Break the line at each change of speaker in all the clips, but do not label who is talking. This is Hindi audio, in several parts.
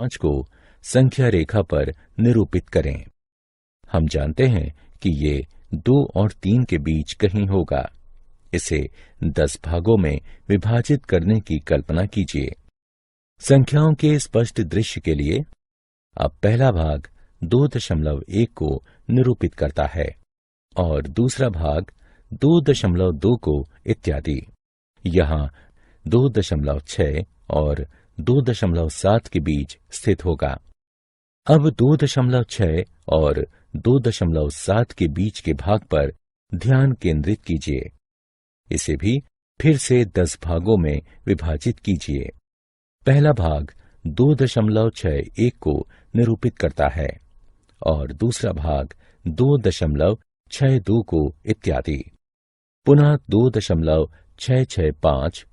5 को संख्या रेखा पर निरूपित करें। हम जानते हैं कि ये 2 और 3 के बीच कहीं होगा। इसे 10 भागों में विभाजित करने की कल्पना कीजिए। संख्याओं के स्पष्ट दृश्य के लिए अब पहला भाग 2.1 को निरूपित करता है और दूसरा भाग 2.2 को इत्यादि। यहाँ 2.6 और 2.7 के बीच स्थित होगा। अब 2.6 और 2.7 के बीच के भाग पर ध्यान केंद्रित कीजिए। इसे भी फिर से 10 भागों में विभाजित कीजिए। पहला भाग 2.61 को निरूपित करता है और दूसरा भाग 2.62 को इत्यादि। पुनः 2.665,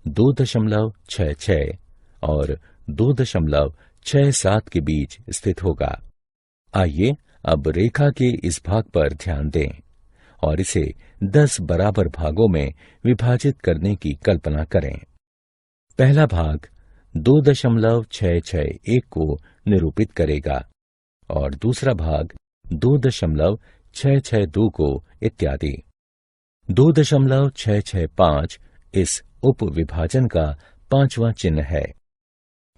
2.66 और 2.67 के बीच स्थित होगा। आइए अब रेखा के इस भाग पर ध्यान दें और इसे 10 बराबर भागों में विभाजित करने की कल्पना करें। पहला भाग 2.661 को निरूपित करेगा और दूसरा भाग 2.662 को इत्यादि। 2.665 इस उप विभाजन का 5वां चिन्ह है।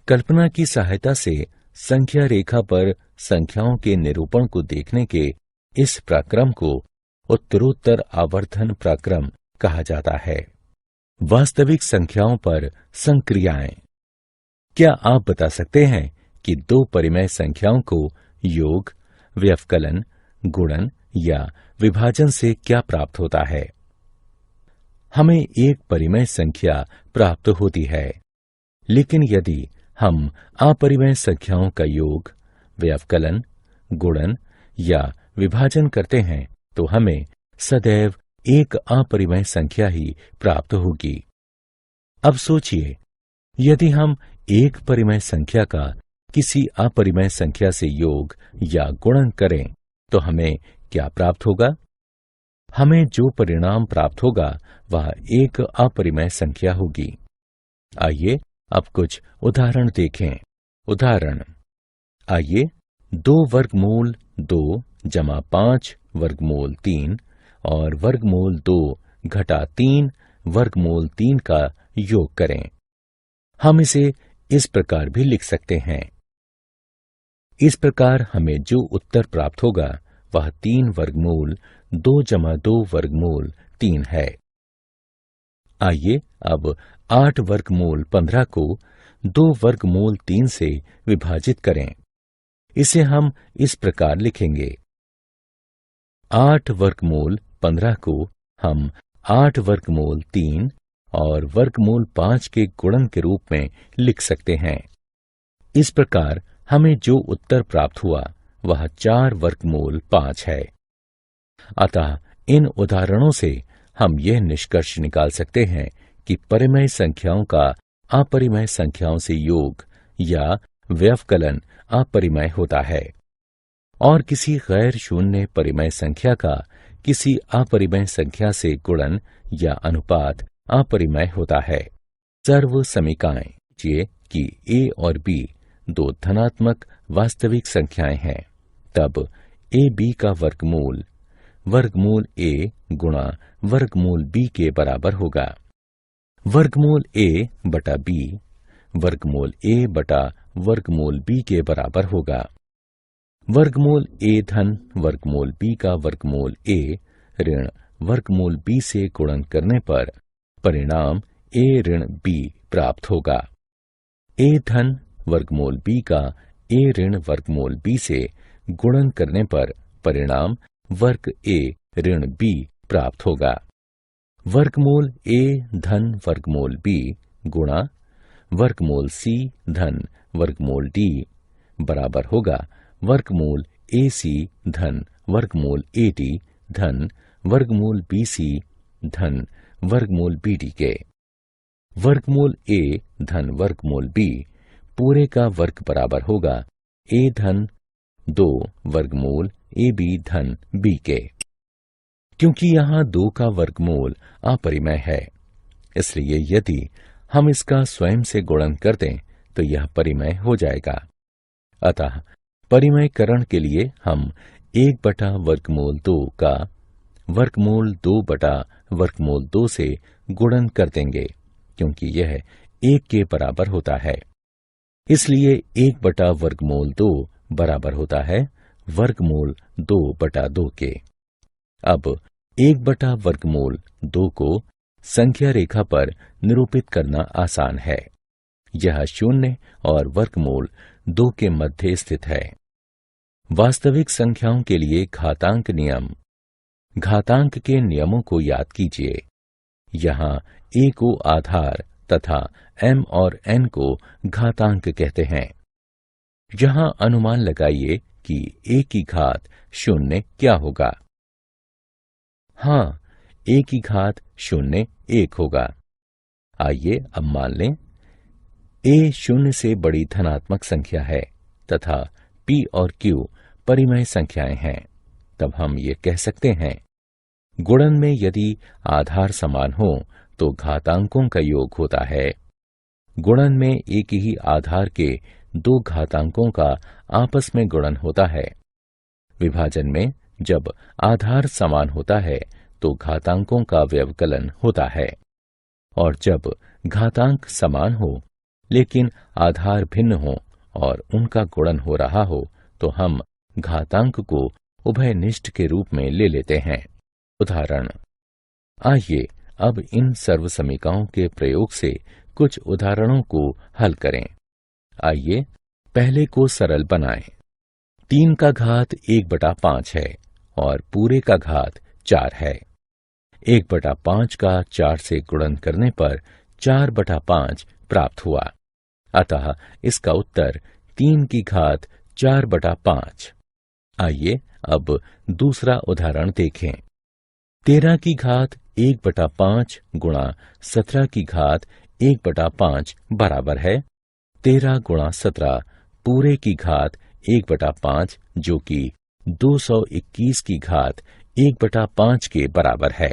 कल्पना की सहायता से संख्या रेखा पर संख्याओं के निरूपण को देखने के इस प्रक्रम को उत्तरोत्तर आवर्धन प्रक्रम कहा जाता है। वास्तविक संख्याओं पर संक्रियाएं। क्या आप बता सकते हैं कि 2 परिमेय संख्याओं को योग, व्यवकलन, गुणन या विभाजन से क्या प्राप्त होता है? हमें एक परिमेय संख्या प्राप्त होती है, लेकिन यदि हम अपरिमेय संख्याओं का योग, व्यवकलन, गुणन या विभाजन करते हैं तो हमें सदैव एक अपरिमेय संख्या ही प्राप्त होगी। अब सोचिए, यदि हम एक परिमेय संख्या का किसी अपरिमेय संख्या से योग या गुणन करें तो हमें क्या प्राप्त होगा? हमें जो परिणाम प्राप्त होगा वह एक अपरिमेय संख्या होगी। आइए अब कुछ उदाहरण देखें। उदाहरण, आइए 2 वर्गमूल 2 जमा 5 वर्गमूल 3 और वर्गमूल 2 घटा 3 वर्गमूल 3 का योग करें। हम इसे इस प्रकार भी लिख सकते हैं। इस प्रकार हमें जो उत्तर प्राप्त होगा वह 3 वर्गमूल 2 जमा 2 वर्गमूल 3 है। आइए अब 8 वर्गमूल 15 को 2 वर्गमूल 3 से विभाजित करें। इसे हम इस प्रकार लिखेंगे। 8 वर्गमूल 15 को हम 8 वर्गमूल 3 और वर्गमूल 5 के गुणन के रूप में लिख सकते हैं। इस प्रकार हमें जो उत्तर प्राप्त हुआ वह 4 वर्गमूल 5 है। अतः इन उदाहरणों से हम यह निष्कर्ष निकाल सकते हैं कि परिमेय संख्याओं का अपरिमेय संख्याओं से योग या व्यवकलन अपरिमेय होता है और किसी गैर शून्य परिमेय संख्या का किसी अपरिमेय संख्या से गुणन या अनुपात अपरिमेय होता है। सर्व समीकाएं ये कि a और b 2 धनात्मक वास्तविक संख्याएं हैं, तब a b का वर्गमूल a गुणा वर्गमूल b के बराबर होगा। वर्गमूल a बटा b वर्गमूल a बटा वर्गमूल b के बराबर होगा। वर्गमूल a धन वर्गमूल b का वर्गमूल a ऋण वर्गमूल b से गुणन करने पर परिणाम a ऋण b प्राप्त होगा। a धन वर्गमूल b का a ऋण वर्गमूल b से गुणन करने पर परिणाम वर्ग a ऋण b प्राप्त होगा। वर्गमूल a धन वर्गमूल b गुणा वर्गमूल c धन वर्गमूल d बराबर होगा वर्गमूल ac धन वर्गमूल ad धन वर्गमूल bc धन वर्गमूल bd के। वर्गमूल a धन वर्गमूल b पूरे का वर्ग बराबर होगा a धन 2 वर्गमूल ab धन b के। क्योंकि यहाँ 2 का वर्गमूल अपरिमेय है, इसलिए यदि हम इसका स्वयं से गुणन कर दें तो यह परिमेय हो जाएगा। अतः परिमेयकरण के लिए हम 1/वर्गमूल 2 का वर्गमूल 2/वर्गमूल 2 से गुणन कर देंगे, क्योंकि यह 1 के बराबर होता है। इसलिए 1/वर्गमूल 2 बराबर होता है वर्गमूल 2/2 के। अब 1/वर्गमूल 2 को संख्या रेखा पर निरूपित करना आसान है। यह 0 और वर्गमूल 2 के मध्य स्थित है। वास्तविक संख्याओं के लिए घातांक नियम। घातांक के नियमों को याद कीजिए। यहाँ a को आधार तथा m और n को घातांक कहते हैं। यहाँ अनुमान लगाइए कि a की घात 0 क्या होगा। हाँ, a की घात 0 1 होगा। आइए अब मान लें a 0 से बड़ी धनात्मक संख्या है तथा p और q परिमेय संख्याएं हैं। तब हम ये कह सकते हैं, गुणन में यदि आधार समान हो तो घातांकों का योग होता है। गुणन में एक ही आधार के 2 घातांकों का आपस में गुणन होता है। विभाजन में जब आधार समान होता है तो घातांकों का व्यवकलन होता है, और जब घातांक समान हो लेकिन आधार भिन्न हो और उनका गुणन हो रहा हो तो हम घातांक को उभयनिष्ठ के रूप में ले लेते हैं। उदाहरण। आइए अब इन सर्वसमीकाओं के प्रयोग से कुछ उदाहरणों को हल करें। आइए पहले को सरल बनाएं। 3 का घात 1/5 है और पूरे का घात 4 है। 1/5 का 4 से गुणन करने पर 4/5 प्राप्त हुआ। अतः इसका उत्तर 3 की घात 4/5। आइए अब दूसरा उदाहरण देखें। 13 की घात 1/5 गुणा 17 की घात 1/5 बराबर है 13 गुणा 17 पूरे की घात 1/5, जो कि 221 की घात 1/5 के बराबर है।